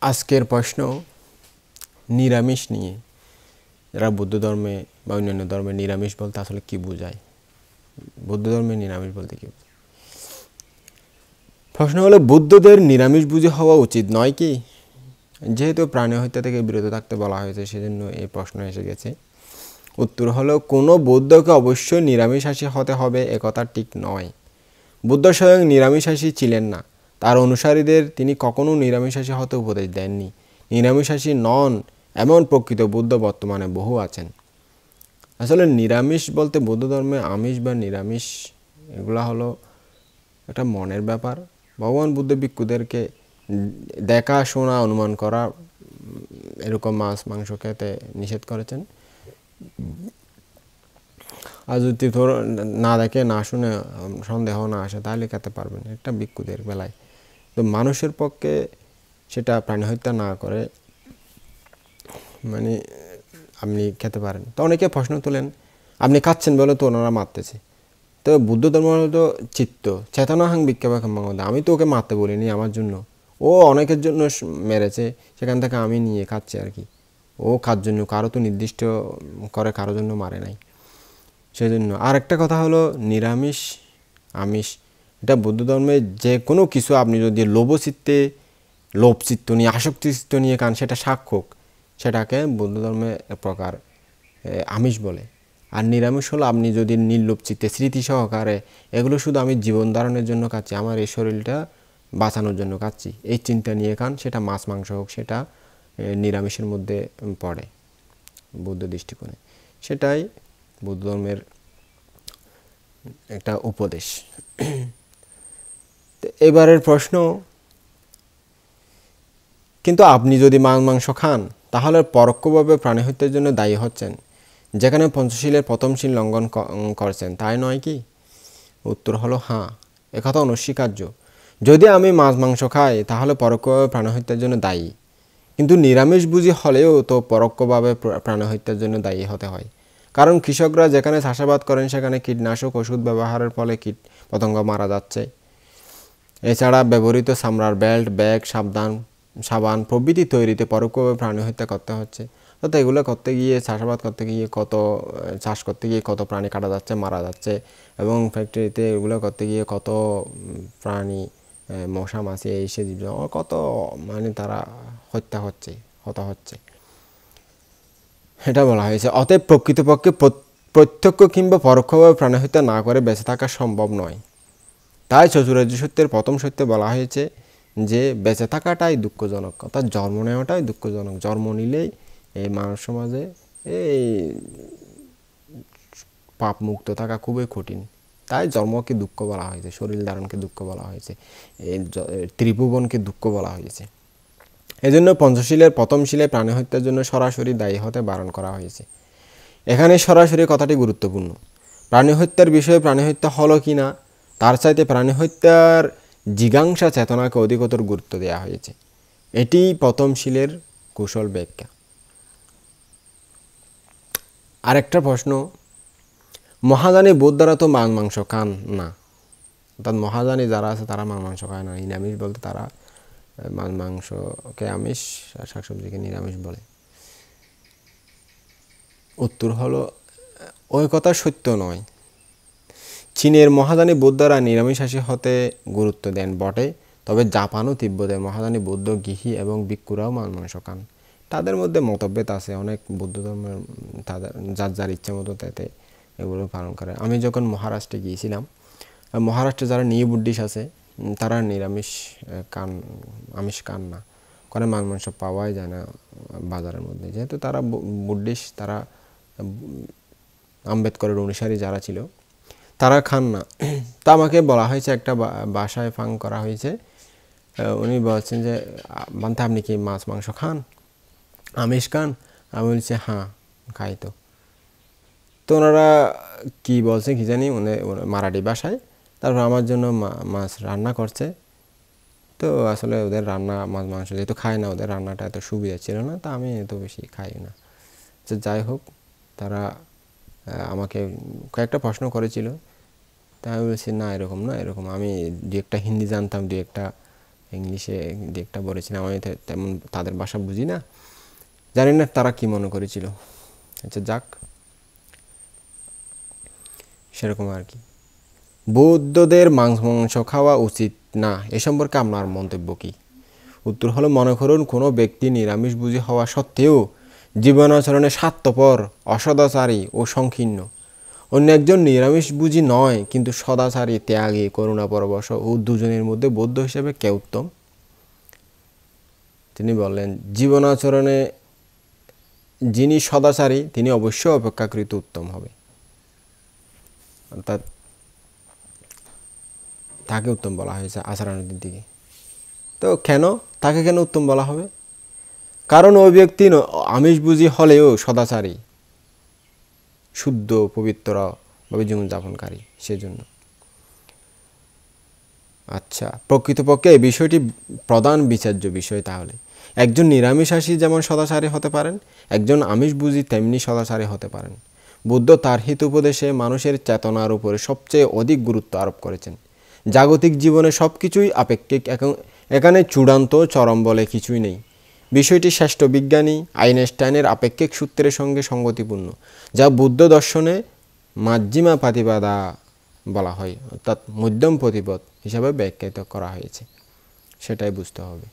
আজকের প্রশ্ন নিরামিষ নিয়ে। যারা বৌদ্ধ ধর্মে বা অন্যান্য ধর্মে নিরামিষ বলতে আসলে কি বোঝায়, বৌদ্ধ ধর্মে নিরামিষ বলতে কি? প্রশ্ন হলো, বুদ্ধদের নিরামিষ বুঝে হওয়া উচিত নয় কি? যেহেতু প্রাণী হত্যা থেকে বিরত থাকতে বলা হয়েছে, সেজন্য এই প্রশ্ন এসে গেছে। উত্তর হলো, কোনো বৌদ্ধকে অবশ্যই নিরামিষাশী হতে হবে একথা ঠিক নয়। বুদ্ধ স্বয়ং নিরামিষাশী ছিলেন না, তার অনুসারীদের তিনি কখনো নিরামিষাশী হতে উপদেশ দেননি। নিরামিষাশী নন এমন প্রকৃত বুদ্ধ বর্তমানে বহু আছেন। আসলে নিরামিষ বলতে বৌদ্ধ ধর্মে আমিষ বা নিরামিষ এগুলা হলো একটা মনের ব্যাপার। ভগবান বুদ্ধ ভিক্ষুদেরকে দেখা, শোনা, অনুমান করা এরকম মাছ মাংস খেতে নিষেধ করেছেন। আর যদি না দেখে, না শুনে, সন্দেহ না আসে, তাহলে খেতে পারবেন, একটা ভিক্ষুদের বেলায়। তো মানুষের পক্ষে সেটা প্রাণী হত্যা না করে মানে আপনি খেতে পারেন। তো অনেকে প্রশ্ন তোলেন, আপনি খাচ্ছেন বলে তো ওনারা মারতেছে। তো বুদ্ধ ধর্ম তো চিত্ত চেতনাহাং বিক্ষেপে মঙ্গল, আমি তো ওকে মারতে বলিনি, আমার জন্য ও অনেকের জন্য মেরেছে, সেখান থেকে আমি নিয়ে খাচ্ছি আর কি। ও খার জন্য, কারো তো নির্দিষ্ট করে কারো জন্য মারে নাই। সেজন্য আর একটা কথা হলো, নিরামিষ আমিষ এটা বৌদ্ধ ধর্মে যে কোনো কিছু আপনি যদি লোভ চিত্ত নিয়ে, আসক্তি চিত্ত নিয়ে খান, সেটা সাক্ষক, সেটাকে বৌদ্ধ ধর্মে এক প্রকার আমিষ বলে। আর নিরামিষ হলো আপনি যদি নির্লোভ চিত্তে স্মৃতি সহকারে এগুলো শুধু আমি জীবন ধারণের জন্য খাচ্ছি, আমার এই শরীরটা বাঁচানোর জন্য খাচ্ছি, এই চিন্তা নিয়ে খান, সেটা মাছ মাংস হোক, সেটা নিরামিষের মধ্যে পড়ে বৌদ্ধ দৃষ্টিকোণে। সেটাই বৌদ্ধ ধর্মের একটা উপদেশ। এবারের প্রশ্ন, কিন্তু আপনি যদি মাংস খান তাহলে পরোক্ষভাবে প্রাণী হত্যার জন্য দায়ী হচ্ছেন, যেখানে পঞ্চশীলের প্রথম শীল লঙ্ঘন করছেন, তাই নয় কি? উত্তর হলো হ্যাঁ, একথা অনস্বীকার্য। যদি আমি মাংস খাই তাহলে পরোক্ষভাবে প্রাণী হত্যার জন্য দায়ী, কিন্তু নিরামিষ বুঝি হলেও তো পরোক্ষভাবে প্রাণী হত্যার জন্য দায়ী হতে হয়। কারণ কৃষকরা যেখানে চাষাবাদ করেন সেখানে কীটনাশক ওষুধ ব্যবহারের ফলে কীট পতঙ্গ মারা যাচ্ছে। এছাড়া ব্যবহৃত চামড়ার বেল্ট, ব্যাগ, সাবান প্রভৃতি তৈরিতে পরোক্ষভাবে প্রাণী হত্যা করতে হচ্ছে। অর্থাৎ এগুলো করতে গিয়ে, চাষাবাদ করতে গিয়ে চাষ করতে গিয়ে কত প্রাণী কাটা যাচ্ছে, মারা যাচ্ছে, এবং ফ্যাক্টরিতে এগুলো করতে গিয়ে কত প্রাণী, মশা মাছি, এসে কত মানে তারা হত্যা হচ্ছে, এটা বলা হয়েছে। অতএব প্রকৃতপক্ষে প্রত্যক্ষ কিংবা পরোক্ষভাবে প্রাণী হত্যা না করে বেঁচে থাকা সম্ভব নয়। তাই চতুরার্য সত্যের প্রথম সত্যে বলা হয়েছে যে বেঁচে থাকাটাই দুঃখজনক, অর্থাৎ জন্ম নেওয়াটাই দুঃখজনক। জন্ম নিলেই এই মানব সমাজে এই পাপ মুক্ত থাকা খুবই কঠিন। তাই জন্মকে দুঃখ বলা হয়েছে, শরীর ধারণকে দুঃখ বলা হয়েছে, এই ত্রিভুবনকে দুঃখ বলা হয়েছে। এজন্য পঞ্চশীলের প্রথম শীলে প্রাণী হত্যার জন্য সরাসরি দায়ী হতে বারণ করা হয়েছে। এখানে সরাসরি কথাটি গুরুত্বপূর্ণ। প্রাণী হত্যার বিষয়ে প্রাণী হত্যা হলো কি না তার চাইতে প্রাণী হত্যার জিজ্ঞাসা চেতনাকে অধিকতর গুরুত্ব দেওয়া হয়েছে। এটি প্রথম শীলের কুশল ব্যাখ্যা। আরেকটা প্রশ্ন, মহাযানী বৌদ্ধরা তো মাংস খান না, অর্থাৎ মহাযানী যারা আছে তারা মাংস খায় না, নিরামিষ বলতে তারা মাংসকে আমিষ আর শাকসবজিকে নিরামিষ বলে। উত্তর হলো, ওই কথা সত্য নয়। চীনের মহাযানী বৌদ্ধরা নিরামিষাশী হতে গুরুত্ব দেন বটে, তবে জাপান ও তিব্বতের মহাযানী বৌদ্ধ গৃহী এবং ভিক্ষুরাও মাংস খান। তাদের মধ্যে মতভেদ আছে, অনেক বৌদ্ধ ধর্মের তাদের যার ইচ্ছে মতো তাতে এগুলো পালন করে। আমি যখন মহারাষ্ট্রে গিয়েছিলাম, মহারাষ্ট্রে যারা নিউ বুদ্ধিস্ট আছে তারা আমিষ খান না, কারণ মাংস পাওয়াই যায় না বাজারের মধ্যে। যেহেতু তারা বুদ্ধিস্ট, তারা আম্বেদকরের অনুসারী যারা ছিল তারা খান না। তা আমাকে বলা হয়েছে, একটা বাসায় ফাং করা হয়েছে, উনি বলছেন যে বান্তে আপনি কি মাছ মাংস খান, আমিষ খান? আমি বলছি হ্যাঁ খাই। তো ওনারা কী বলছে কি জানি, মারাঠি ভাষায়। তারপর আমার জন্য মাছ রান্না করছে। তো আসলে ওদের রান্না মাছ মাংস যেহেতু খায় না, ওদের রান্নাটা এত সুবিধা ছিল না, তা আমি এত বেশি খাই না। তো যাই হোক, তারা আমাকে কয়েকটা প্রশ্ন করেছিল। তা আমি বলছি না এরকম না, এরকম। আমি দু একটা হিন্দি জানতাম, দু একটা ইংলিশে একটা বলেছিলাম, আমি তেমন তাদের ভাষা বুঝি না, জানি না তারা কি মনে করেছিল। আচ্ছা যাক, সেরকম আর কি। বৌদ্ধদের মাংস খাওয়া উচিত না এ সম্পর্কে আপনার মন্তব্য কি? উত্তর হলো, মনে করুন কোনো ব্যক্তি নিরামিষভোজী হওয়া সত্ত্বেও জীবনাচরণে স্বার্থপর, অসদাচারী ও সংকীর্ণ। অন্য একজন নিরামিষভোজী নয় কিন্তু সদাচারী, ত্যাগী, করুণাপরবশ ও দুজনের মধ্যে বৌদ্ধ হিসেবে কে উত্তম? তিনি বললেন, জীবনাচরণে যিনি সদাচারী তিনি অবশ্যই অপেক্ষাকৃত উত্তম হবে, অর্থাৎ তাকে উত্তম বলা হয়েছে আচরণের দিকে। তো তাকে কেন উত্তম বলা হবে? কারণ ওই ব্যক্তি আমিষভোজী হলেও সদাচারী, শুদ্ধ পবিত্রভাবে জীবনযাপনকারী, সেজন্য। আচ্ছা, প্রকৃতপক্ষে এই বিষয়টি প্রধান বিচার্য বিষয়। তাহলে একজন নিরামিষাশী যেমন সদাচারী হতে পারেন, একজন আমিষভোজী তেমনি সদাচারী হতে পারেন। বুদ্ধ তার হিতোপদেশে মানুষের চেতনার উপরে সবচেয়ে অধিক গুরুত্ব আরোপ করেছেন। জাগতিক জীবনে সব কিছুই আপেক্ষিক, এখানে চূড়ান্ত চরম বলে কিছুই নেই। বিষয়টি শ্রেষ্ঠ বিজ্ঞানী আইনস্টাইনের আপেক্ষিক সূত্রের সঙ্গে সঙ্গতিপূর্ণ, যা বুদ্ধ দর্শনে মাজ্জিমা প্রতিপাদা বলা হয়, অর্থাৎ মধ্যম প্রতিপদ হিসাবে ব্যাখ্যায়িত করা হয়েছে। সেটাই বুঝতে হবে।